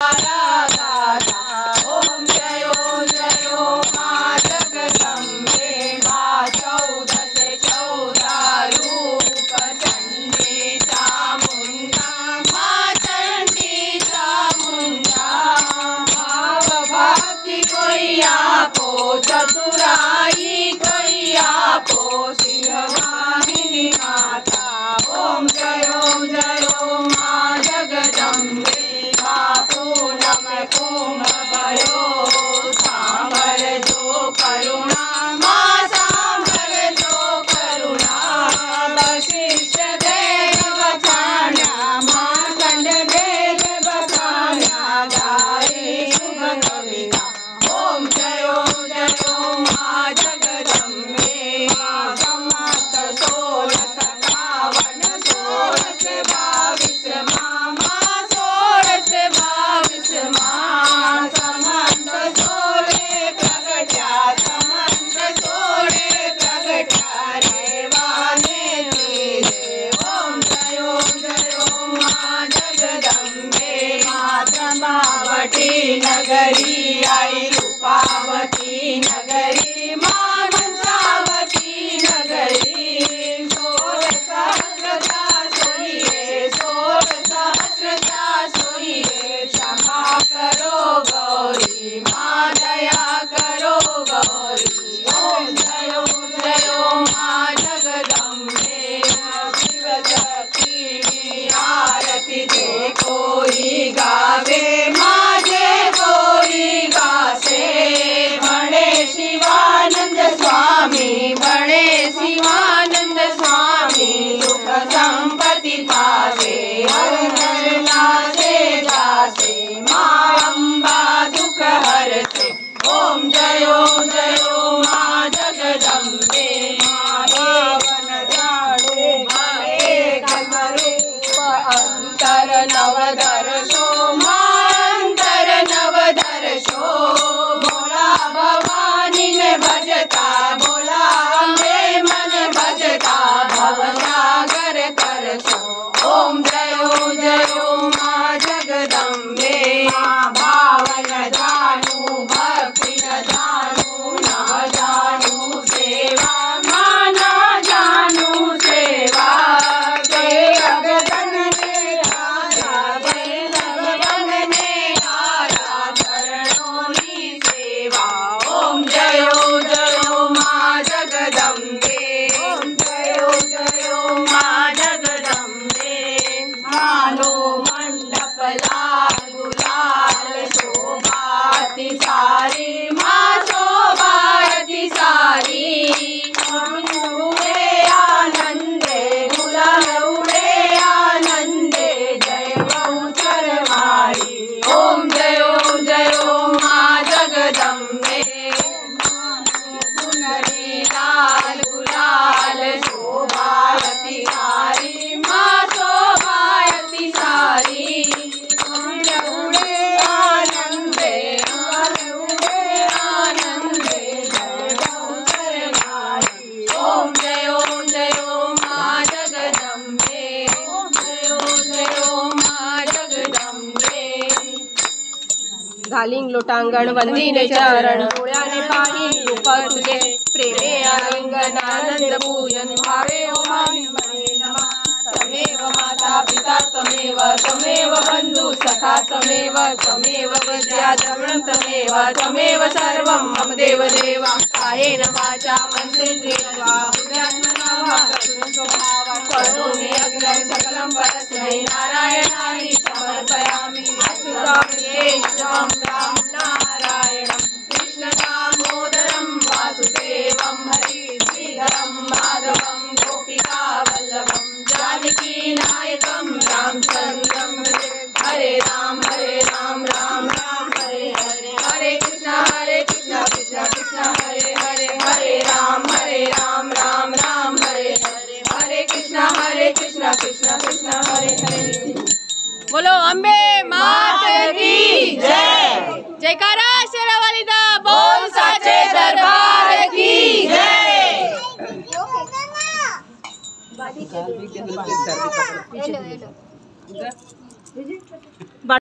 ओम जयो जयो माँ जगदम्बे माँ 14 रूप चंडी चामुंडा माँ चंडी चामुंडा। भाव भक्ति कोई आपो चतुराई कोई आपो सिंहवाहिनी माता। ओम जयो माँ जगदम्बे पूनम कुम भयो सांभर जो करुणा माँ सांभर जो करुणा। वशिष्ठ देव बचाना माँ कंड वेद बचाना गाये शुभ कविता। ओम जयो माँ जगदम्बे माँ समस्त 1657 22 माँ समंत सोले प्रगट्या समंत सोले प्रगट्या रेवाने तीरे। ओम जयो माँ जगदम्बे माँ ब्रह्मावती नगरी आई रूपावती नगरी माँ मंसावती नगरी। 16 सहस्रता सोइए 16 सहस्रता सोइए क्षमा करो गौरी माँ दया करो गौरी। ओम जयो माँ जगदम्बे शिव शक्ति आरती जे कोई गावे माँ जे कोई गासे। बड़े शिवानंद स्वामी बड़े शिवानंद स्वामी सुख संपत्ति पासे हर नासे जासे माँ अम्बा दुख हरते। ओम जयो माँ जगदम्बे माँ पावन जाडे एक स्वरूप अंतर नवदर्शो माँ अंतर नवदर्शो। बोला भवानी ने भजता बोला अम्बे मन भजता भवसागर तरसो। ओम जयो माँ जगदम्बे माँ भावन जानू भक्ति न जानू न जानू सेवा माँ न जानू सेवा। जगदन ने आरा जगदन ने आरा चरणों की सेवा। ओम जयो माँ जगदम्बे ओम जयो माँ जगदम्बे। मानो मंडप लाल गुलाल शोभाति सारी माँ शोभाति सारी। उड़े आनंदे गुलाल उड़े आनंदे जय बहुचर मारी। ओम जयो माँ जगदम्बे सुनरी लाल गुलाल शोभाति सारी माँ शोभाति सारी। उड़े आनंदे उड़े आनंदे जय बहुचर नारी। ओम जयो माँ जगदम्बे ओम जयो माँ जगदम्बे। घालिंग लोटांगण वंदिने चरण डोळ्याने पाणी रूप तुझे प्रेमे आलिंगनानंद पूजन भावे ओमामि मने नमः। तमेव माता पिता तमेव बंधु सखा तमेव विद्या द्रविणं तमेव सर्वं मम देवदेवा। कायेन वाचा मनसेन्द्रियर्वा बुद्ध्यात्मना वा कर्तुं स्वभावात् करोमि अखिलं सकलं परस्मै नारायणाय समर्पयामि। अच्युतं केशवं राम नारायणं कृष्ण दामोदरं वासुदेवं हरि श्रीधरं माधवं गोपिका वल्लभं जानकी नायकं रामचन्द्रं हरे राम राम राम हरे हरे। हरे कृष्णा कृष्णा कृष्णा हरे हरे हरे राम राम राम हरे हरे। हरे कृष्णा कृष्णा कृष्णा हरे हरे। बोलो अम्बे मात की जय। जयकारा शेरावाली दा बोल साचे दरबार की जय।